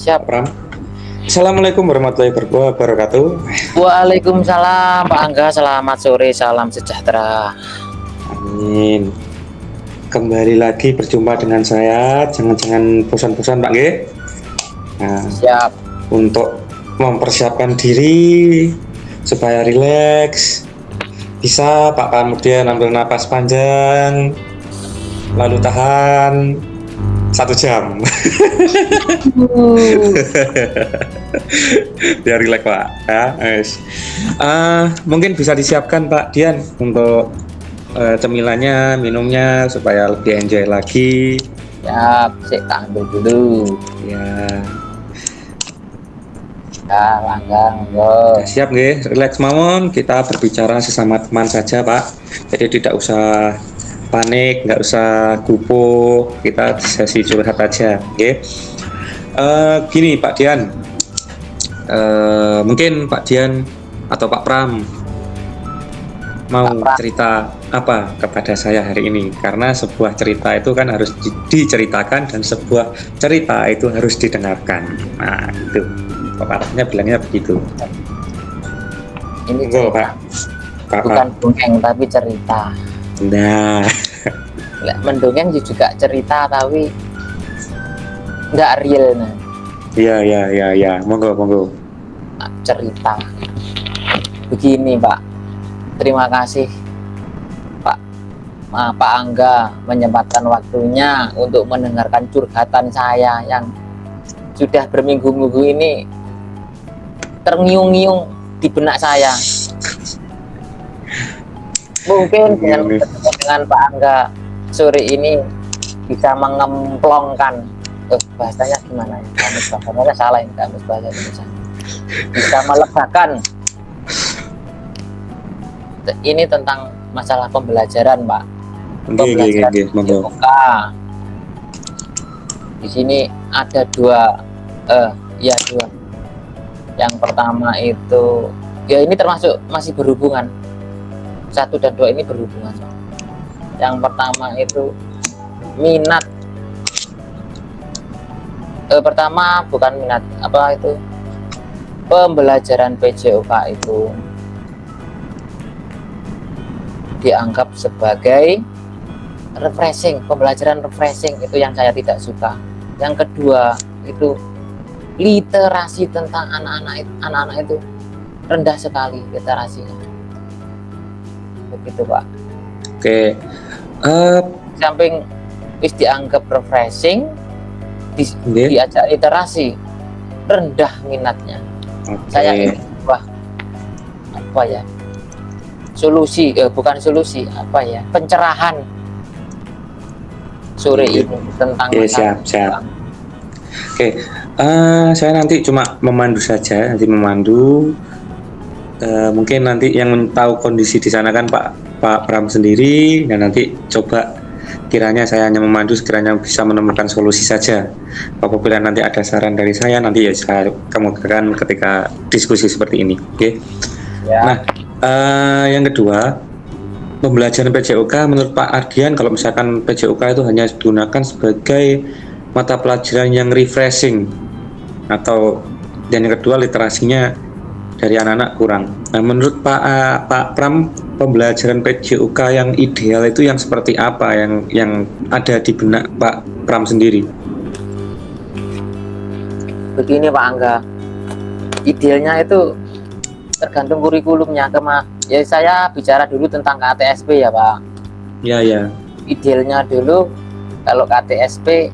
Siap. Pram. Assalamualaikum warahmatullahi wabarakatuh. Waalaikumsalam Pak Angga, selamat sore, salam sejahtera. Amin. Kembali lagi berjumpa dengan saya. Jangan bosan-bosan Pak Nggih. Nah, Siap. untuk mempersiapkan diri supaya rileks, bisa Pak kemudian ambil napas panjang, lalu tahan 1 jam. Biar rileks Pak. Ya, mungkin bisa disiapkan Pak Dian untuk cemilannya, minumnya supaya lebih enjoy lagi. Siap, tak ambil dulu. Ya. Ya, langgang, monggo. Siap nggih, relax mawon, kita berbicara sesama teman saja Pak. Jadi tidak usah panik, nggak usah gupuh, kita sesi curhat aja, nggih. Gini Pak Dian, mungkin Pak Dian atau Pak Pram mau cerita apa kepada saya hari ini, karena sebuah cerita itu kan harus diceritakan dan sebuah cerita itu harus didengarkan. Nah itu pepatahnya bilangnya begitu. Ini Go, Pak. bukan dongeng tapi cerita. Nah, Mendongeng juga cerita tapi nggak real. Nah. ya, monggo. Cerita. Begini Pak, terima kasih Pak Angga menyempatkan waktunya untuk mendengarkan curhatan saya yang sudah berminggu-minggu ini terngiung-ngiung di benak saya. Mungkin dengan Pak Angga sore ini bisa mengemplongkan bahasanya gimana ya? Kamus bahasanya salah ini, kamus bahasa Indonesia. Bisa melebakan ini tentang masalah pembelajaran, Pak. Pembelajaran PJOK. Di sini ada dua. Yang pertama itu, ya ini termasuk masih berhubungan. 1 dan 2 ini berhubungan. Yang pertama itu minat. Pertama bukan minat, apa itu? Pembelajaran PJOK itu dianggap sebagai refreshing, pembelajaran refreshing itu yang saya tidak suka. Yang kedua itu literasi tentang anak-anak itu rendah sekali literasinya. Begitu Pak. Oke. Samping dianggap refreshing, diajak literasi, rendah minatnya. Saya ingin apa ya? Solusi, bukan solusi, apa ya? Pencerahan sore ini tentang siap. Oke, saya nanti cuma memandu saja, mungkin nanti yang tahu kondisi di sana kan Pak Pram sendiri, dan nanti coba kiranya saya hanya memandu, sekiranya bisa menemukan solusi saja. Apabila nanti ada saran dari saya, nanti ya saya kemukakan ketika diskusi seperti ini. Oke. Ya. Nah, yang kedua, pembelajaran PJOK menurut Pak Ardian, kalau misalkan PJOK itu hanya digunakan sebagai mata pelajaran yang refreshing, atau dan yang kedua literasinya dari anak-anak kurang. Nah, menurut Pak Pram, pembelajaran PJOK yang ideal itu yang seperti apa, yang ada di benak Pak Pram sendiri? Begini Pak Angga, idealnya itu tergantung kurikulumnya. Ya saya bicara dulu tentang KTSP ya Pak. Ya. Idealnya dulu kalau KTSP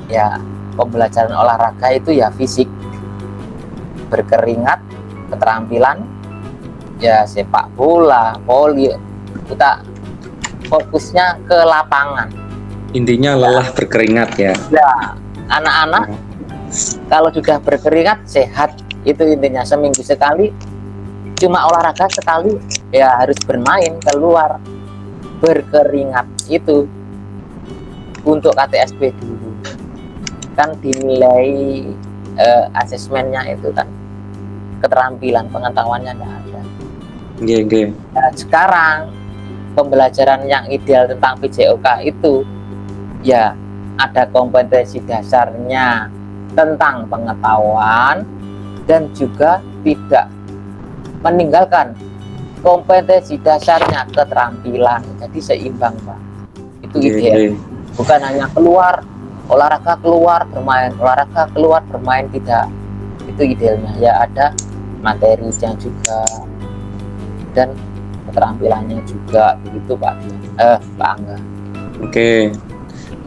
ya pembelajaran olahraga itu ya fisik, berkeringat, keterampilan, ya sepak bola, voli, kita fokusnya ke lapangan. Intinya lelah berkeringat ya. Ya, anak-anak kalau sudah berkeringat sehat, itu intinya. Seminggu sekali cuma olahraga sekali, ya harus bermain keluar berkeringat. Itu untuk KTSP dulu kan dinilai asesmennya itu kan keterampilan, pengetahuannya nggak ada. Nah, sekarang pembelajaran yang ideal tentang PJOK itu ya ada kompetensi dasarnya, tentang pengetahuan dan juga tidak meninggalkan kompetensi dasarnya, keterampilan. Jadi seimbang, Pak. Itu ideal. Bukan hanya keluar olahraga, keluar bermain, olahraga, keluar bermain, tidak. Itu idealnya. Ya ada materinya juga dan keterampilannya juga, begitu Pak. Pak Angga. Oke,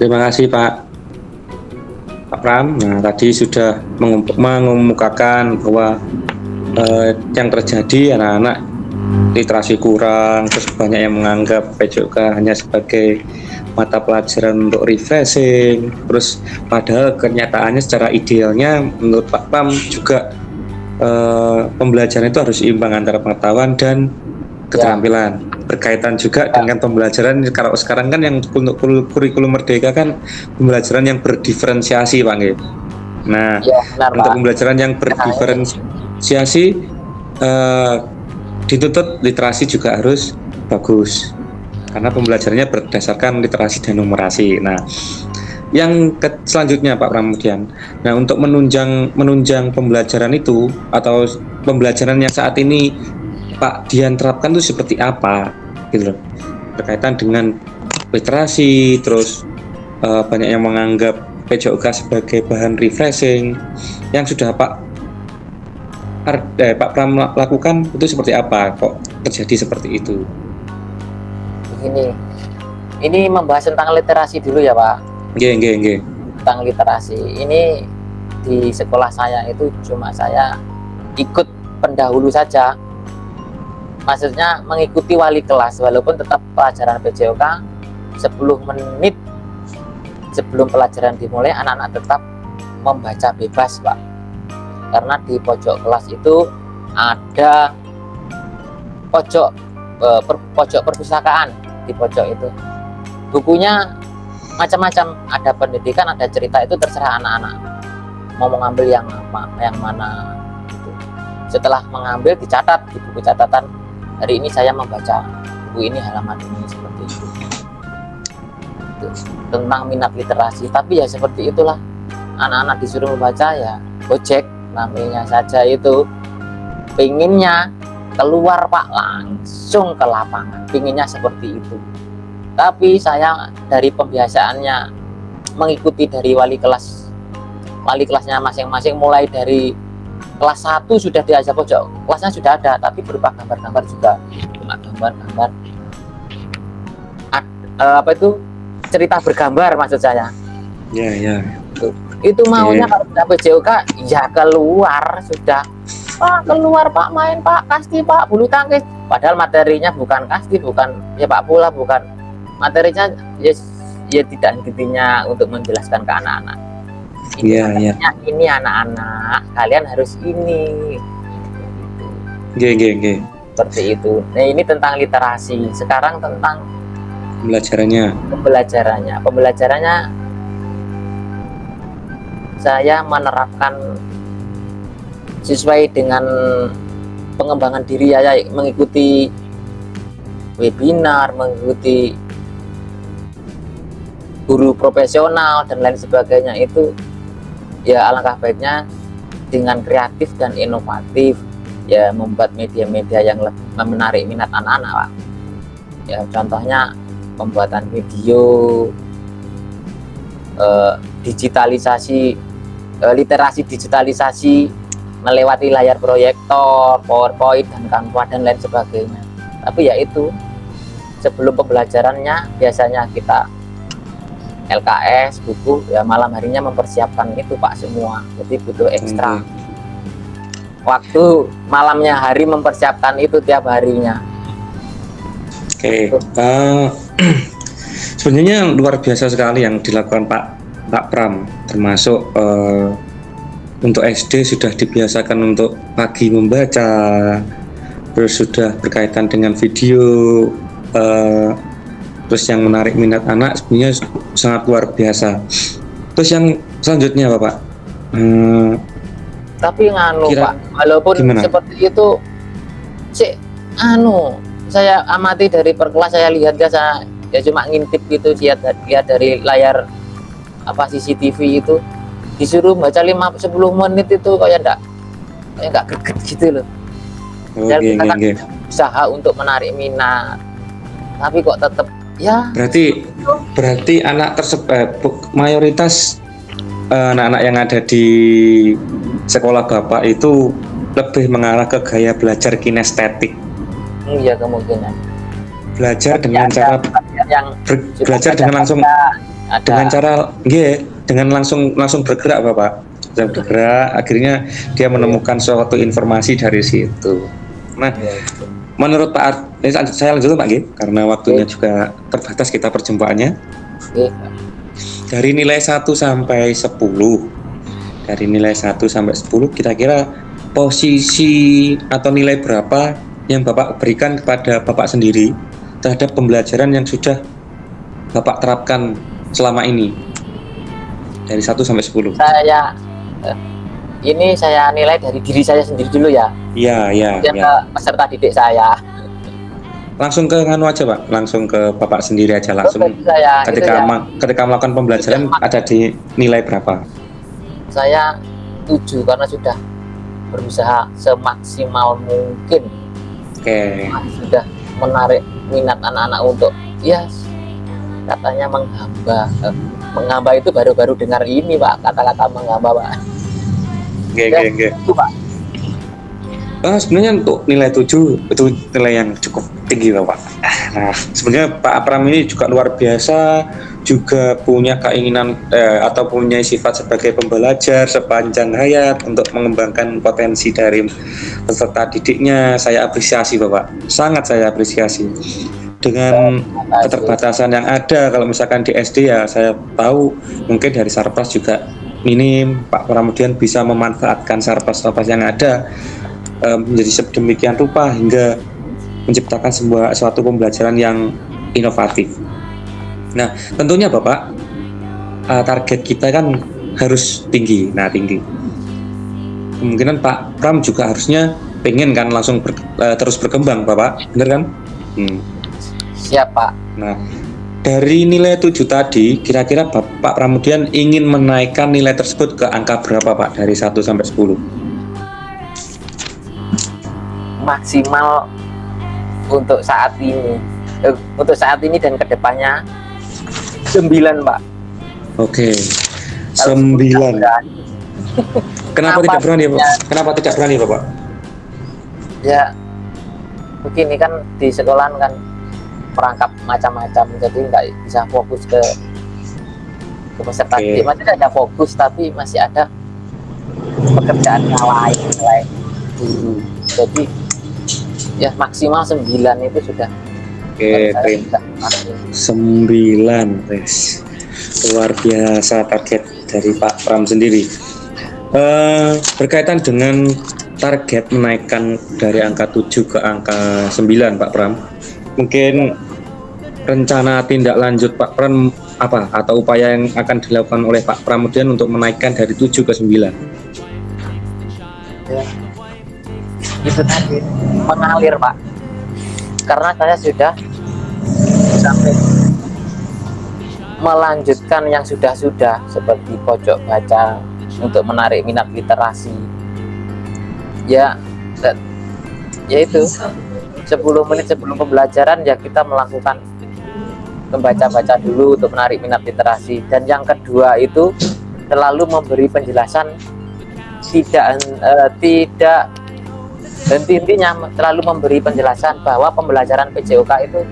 terima kasih Pak Pram. Nah, tadi sudah mengemukakan bahwa yang terjadi anak-anak literasi kurang, terus banyak yang menganggap PJOK hanya sebagai mata pelajaran untuk refreshing, terus padahal kenyataannya secara idealnya menurut Pak Pram juga pembelajaran itu harus imbang antara pengetahuan dan keterampilan. Berkaitan juga dengan pembelajaran, kalau sekarang kan yang untuk kurikulum merdeka kan pembelajaran yang berdiferensiasi Pak Nge. Nah, benar, untuk Pak. Pembelajaran yang berdiferensiasi dituntut literasi juga harus bagus karena pembelajarannya berdasarkan literasi dan numerasi. Nah, yang selanjutnya Pak Pramudian. Nah, untuk menunjang pembelajaran itu atau pembelajaran yang saat ini Pak Dian terapkan itu seperti apa gitu loh, berkaitan dengan literasi, terus banyak yang menganggap PJOK sebagai bahan refreshing. Yang sudah Pak Pram lakukan itu seperti apa, kok terjadi seperti itu? Begini, ini membahas tentang literasi dulu ya Pak. Nggih. Tentang literasi ini di sekolah saya itu cuma saya ikut pendahulu saja, maksudnya mengikuti wali kelas, walaupun tetap pelajaran PJOK 10 menit sebelum pelajaran dimulai anak-anak tetap membaca bebas Pak, karena di pojok kelas itu ada pojok perpustakaan. Di pojok itu bukunya macam-macam, ada pendidikan, ada cerita, itu terserah anak-anak mau mengambil yang mana gitu. Setelah mengambil dicatat di buku catatan, hari ini saya membaca buku ini, halaman ini, seperti itu. Tentang minat literasi, tapi ya seperti itulah, anak-anak disuruh membaca ya gojek namanya saja, itu pinginnya keluar Pak, langsung ke lapangan, pinginnya seperti itu. Tapi saya dari pembiasaannya mengikuti dari wali kelasnya masing-masing, mulai dari kelas 1 sudah diajak pojok kelasnya sudah ada, tapi berupa gambar-gambar juga, cuma gambar-gambar apa itu, cerita bergambar maksud saya. Ya. Itu maunya kalau sudah PJOK ya keluar sudah. Pak keluar Pak, main Pak, kasti Pak, bulu tangkis, padahal materinya bukan kasti, bukan ya Pak bola, bukan materinya ya tidak intinya untuk menjelaskan ke anak-anak. Ini ini anak-anak kalian harus ini. G. Seperti itu. Nah, ini tentang literasi. Sekarang tentang pembelajarannya saya menerapkan sesuai dengan pengembangan diri ya, mengikuti webinar, mengikuti guru profesional dan lain sebagainya. Itu ya alangkah baiknya dengan kreatif dan inovatif, ya membuat media-media yang lebih menarik minat anak-anak Pak. Ya contohnya pembuatan video, digitalisasi, literasi digitalisasi melewati layar proyektor, PowerPoint dan Canva dan lain sebagainya. Tapi ya itu, sebelum pembelajarannya biasanya kita LKS, buku, ya malam harinya mempersiapkan itu Pak semua. Jadi butuh ekstra waktu malamnya hari mempersiapkan itu tiap harinya. Oke. Sebenarnya luar biasa sekali yang dilakukan Pak Pram, termasuk untuk SD sudah dibiasakan untuk pagi membaca, terus sudah berkaitan dengan video, terus yang menarik minat anak, sebenarnya sangat luar biasa. Terus yang selanjutnya Bapak, tapi Pak, walaupun gimana? Seperti itu saya amati dari perkelas, saya lihat ya cuma ngintip gitu, lihat dari layar CCTV itu disuruh baca 10 menit itu kayak nggak greget gitu loh. Dan Oke, kita kan oke. usaha untuk menarik minat, tapi kok tetap ya Berarti anak tersebut mayoritas anak-anak yang ada di sekolah Bapak itu lebih mengarah ke gaya belajar kinestetik. iya kemungkinan. Belajar Tapi dengan ada cara yang belajar sudah dengan langsung ada dengan cara dengan langsung bergerak Bapak. Langsung bergerak, akhirnya dia menemukan suatu informasi dari situ. Nah, menurut Pak saya lanjut Pak G, karena waktunya juga terbatas kita perjumpaannya. Dari nilai 1 sampai 10. Dari nilai 1 sampai 10 kira-kira posisi atau nilai berapa yang Bapak berikan kepada Bapak sendiri terhadap pembelajaran yang sudah Bapak terapkan selama ini? Dari 1 sampai 10. Ini saya nilai dari diri saya sendiri dulu ya. Iya. Ke peserta didik saya. Langsung ke nganu aja Pak, langsung ke Bapak sendiri aja langsung. Ketika melakukan pembelajaran ada di nilai berapa? Saya 7 karena sudah berusaha semaksimal mungkin. Oke. Sudah menarik minat anak-anak untuk katanya menghamba itu baru-baru dengar ini Pak, kata-kata menghamba Pak. Oke. Itu Pak. Sebenarnya untuk nilai 7 itu nilai yang cukup tinggi Bapak. Nah, sebenarnya Pak Pram ini juga luar biasa, juga punya keinginan atau punya sifat sebagai pembelajar sepanjang hayat untuk mengembangkan potensi dari peserta didiknya. Saya apresiasi Bapak, sangat saya apresiasi. Dengan keterbatasan yang ada, kalau misalkan di SD ya saya tahu mungkin dari Sarpras juga minim, Pak Pramudian bisa memanfaatkan Sarpras yang ada menjadi sedemikian rupa hingga menciptakan suatu pembelajaran yang inovatif. Nah, tentunya Bapak, target kita kan harus tinggi. Nah, tinggi. Kemungkinan Pak Pram juga harusnya pengen kan langsung terus berkembang, Bapak, bener kan? Siap Pak. Nah, dari nilai 7 tadi, kira-kira Pak Pramudian ingin menaikkan nilai tersebut ke angka berapa Pak? Dari 1 sampai 10? Maksimal untuk saat ini dan kedepannya 9 Pak. Oke. 9. Kenapa tidak berani Pak? Kenapa tidak berani Bapak? Ya begini kan di sekolah kan perangkap macam-macam, jadi nggak bisa fokus ke peserta didik. Masih ada fokus tapi masih ada pekerjaan yang lain selain guru. Jadi ya maksimal 9 itu sudah. Oke, 9, guys. Luar biasa target dari Pak Pram sendiri. Berkaitan dengan target menaikkan dari angka 7 ke angka 9 Pak Pram, mungkin rencana tindak lanjut Pak Pram apa atau upaya yang akan dilakukan oleh Pak Pramudian untuk menaikkan dari 7 ke 9? Ya, itu tadi mengalir Pak, karena saya sudah sampai melanjutkan yang sudah seperti pojok baca untuk menarik minat literasi ya itu 10 menit sebelum pembelajaran ya kita melakukan membaca-baca dulu untuk menarik minat literasi. Dan yang kedua itu selalu memberi penjelasan dan intinya selalu memberi penjelasan bahwa pembelajaran PJOK itu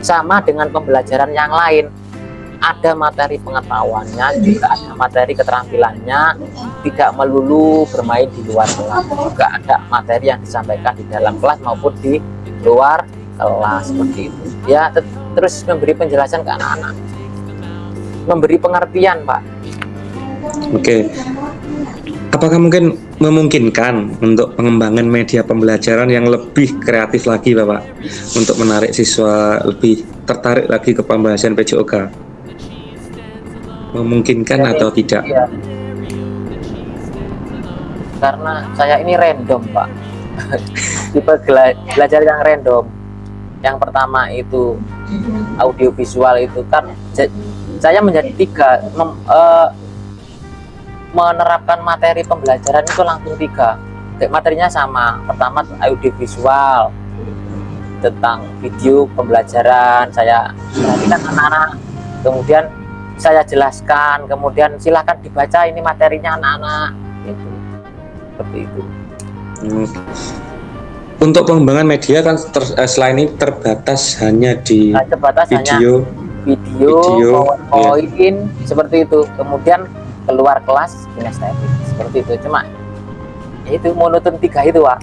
sama dengan pembelajaran yang lain. Ada materi pengetahuannya, juga ada materi keterampilannya, tidak melulu bermain di luar kelas, juga ada materi yang disampaikan di dalam kelas maupun di luar kelas, seperti itu ya. Terus memberi penjelasan ke anak-anak, memberi pengertian Pak. Oke. Apakah mungkin memungkinkan untuk pengembangan media pembelajaran yang lebih kreatif lagi Bapak, untuk menarik siswa lebih tertarik lagi ke pembahasan PJOK? Memungkinkan ya, atau tidak? Iya. Karena saya ini random Pak. Tipe belajar yang random. Yang pertama itu audiovisual itu kan saya menjadi menerapkan materi pembelajaran itu langsung 3. Kayak materinya sama. Pertama audiovisual, tentang video pembelajaran saya perhatikan anak-anak, kemudian saya jelaskan, kemudian silakan dibaca ini materinya anak-anak, gitu. Seperti itu. Untuk pengembangan media kan selain ini terbatas hanya di Terbatas hanya video, PowerPoint, seperti itu. Kemudian keluar kelas kinestetik, seperti itu. Cuma itu monoton 3 itu, Pak.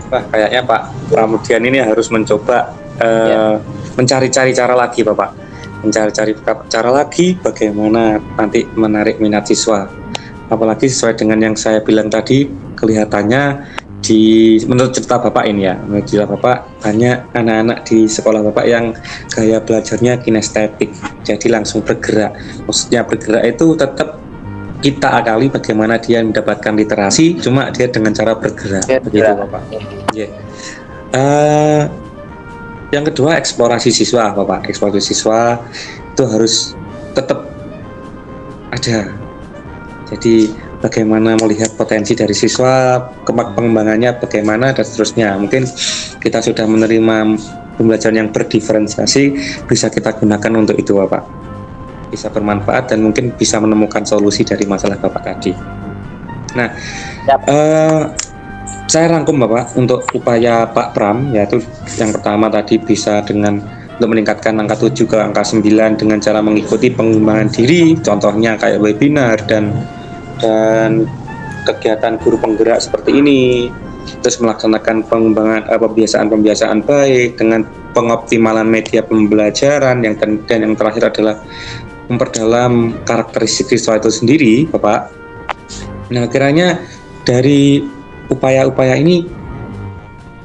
Wah, kayaknya Pak Pramudian ini harus mencoba mencari-cari cara lagi, Bapak. Mencari-cari cara lagi bagaimana nanti menarik minat siswa. Apalagi sesuai dengan yang saya bilang tadi, kelihatannya menurut cerita Bapak ini ya, menurut cerita Bapak banyak anak-anak di sekolah Bapak yang gaya belajarnya kinestetik, jadi langsung bergerak. Maksudnya bergerak itu tetap kita akali bagaimana dia mendapatkan literasi, cuma dia dengan cara bergerak, begitu Bapak. Yang kedua, eksplorasi siswa, Bapak. Eksplorasi siswa itu harus tetap ada. Jadi bagaimana melihat potensi dari siswa, pengembangannya bagaimana dan seterusnya. Mungkin kita sudah menerima pembelajaran yang berdiferensiasi, bisa kita gunakan untuk itu, Bapak. Bisa bermanfaat dan mungkin bisa menemukan solusi dari masalah Bapak tadi. Nah, saya rangkum Bapak untuk upaya Pak Pram, yaitu yang pertama tadi bisa dengan untuk meningkatkan angka 7 ke angka 9 dengan cara mengikuti pengembangan diri, contohnya kayak webinar dan kegiatan guru penggerak seperti ini. Terus melaksanakan pengembangan pembiasaan baik dengan pengoptimalan media pembelajaran dan yang terakhir adalah memperdalam karakteristik siswa itu sendiri, Bapak. Nah, kiranya dari upaya-upaya ini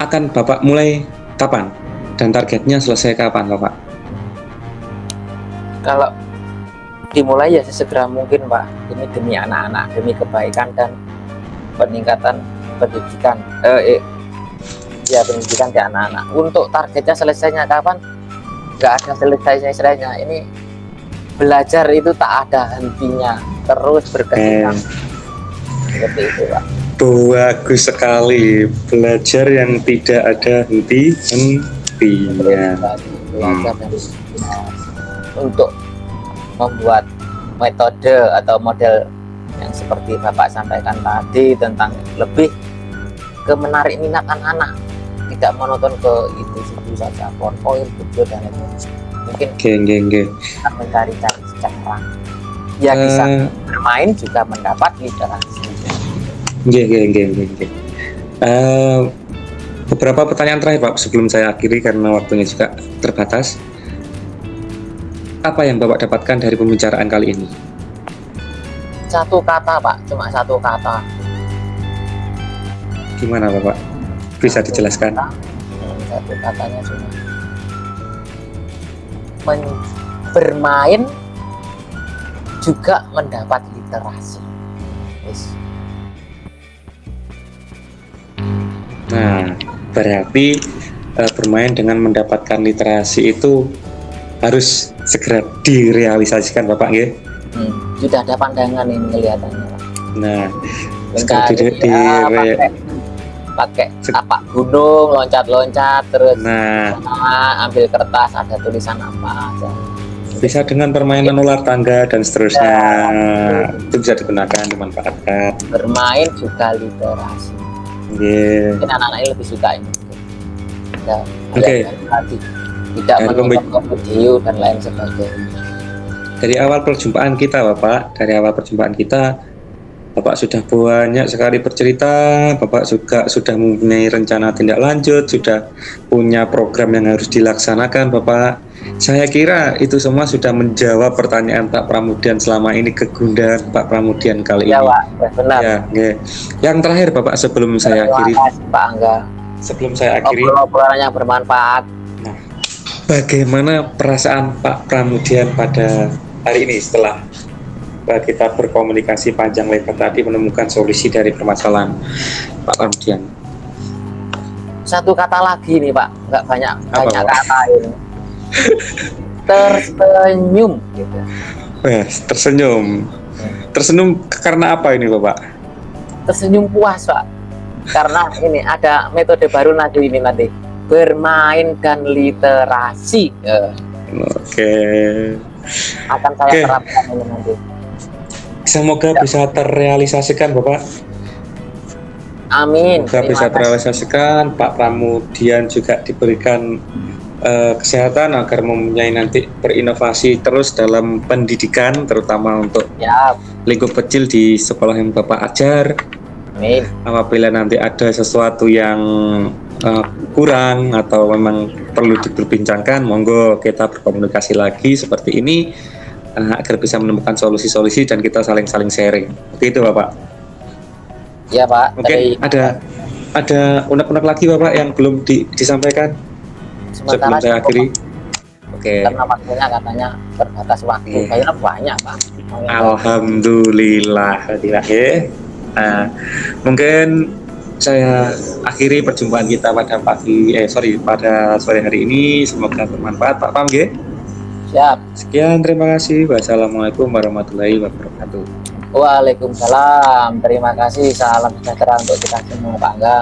akan Bapak mulai kapan? Dan targetnya selesai kapan, Bapak? Kalau dimulai ya sesegera mungkin, Pak. Ini demi anak-anak, demi kebaikan dan peningkatan pendidikan. Pendidikan di anak-anak. Untuk targetnya selesainya kapan? Nggak ada selesainya. Ini belajar itu tak ada hentinya, terus berkembang. Seperti itu, Pak. Bagus sekali, belajar yang tidak ada hentinya. Untuk membuat metode atau model yang seperti Bapak sampaikan tadi tentang lebih ke menarik minat anak-anak, tidak monoton ke itu saja, PowerPoint, video dan lain-lain. Mungkin kita mencari-cari cara yang bisa bermain juga mendapat literasi. Beberapa pertanyaan terakhir Pak sebelum saya akhiri karena waktunya juga terbatas. Apa yang Bapak dapatkan dari pembicaraan kali ini? Satu kata, Pak, cuma satu kata. Gimana Bapak? Bisa dijelaskan? Satu katanya cuma bermain juga mendapat literasi. Nah, berarti bermain dengan mendapatkan literasi itu harus segera direalisasikan Bapak, nggih? Sudah ada pandangan ini kelihatannya, Pak. Nah, segera pakai tapak gunung, loncat-loncat, terus ambil kertas, ada tulisan apa aja. Bisa dengan permainan ular tangga dan seterusnya, itu bisa digunakan, dimanfaatkan. Bermain juga literasi. Mungkin anak-anak ini lebih suka ini. Tidak menonton video dan lain sebagainya. Dari awal perjumpaan kita, Bapak, Bapak sudah banyak sekali bercerita. Bapak juga sudah mempunyai rencana tindak lanjut, sudah punya program yang harus dilaksanakan, Bapak. Saya kira itu semua sudah menjawab pertanyaan Pak Pramudian selama ini, kegundahan Pak Pramudian kali ini. Pak, benar. Ya. Yang terakhir, Bapak, sebelum saya akhiri. Pak Angga. Sebelum saya akhiri. Obrolan yang bermanfaat. Nah, bagaimana perasaan Pak Pramudian pada hari ini setelah kita berkomunikasi panjang lebar tadi menemukan solusi dari permasalahan Pak Pramudian? Satu kata lagi nih, Pak, nggak banyak kata ini. Tersenyum gitu. Tersenyum. Tersenyum karena apa ini Bapak? Tersenyum puas Pak, karena ini ada metode baru nanti bermain dan literasi. Oke. Akan saya Oke. terapkan ini nanti. Semoga bisa terrealisasikan Bapak. Amin. Semoga bisa terrealisasikan. Pak Pramudian juga diberikan kesehatan agar mempunyai nanti berinovasi terus dalam pendidikan, terutama untuk Ya, lingkup kecil di sekolah yang Bapak ajar. amin. Apabila nanti ada sesuatu yang kurang atau memang perlu diperbincangkan, monggo kita berkomunikasi lagi seperti ini agar bisa menemukan solusi-solusi dan kita saling sharing. Seperti itu Bapak. Ya Pak. Mungkin ada unek-unek lagi Bapak yang belum disampaikan sebelum saya akhiri. Oke. Karena waktunya katanya terbatas waktu. Kayaknya banyak Pak. Alhamdulillah. Ya. Mungkin saya akhiri perjumpaan kita pada pada sore hari ini. Semoga bermanfaat Pak Pam. Siap. Sekian, terima kasih. Wassalamualaikum warahmatullahi wabarakatuh. Waalaikumsalam. Terima kasih. Salam sejahtera untuk kita semua Pak Angga.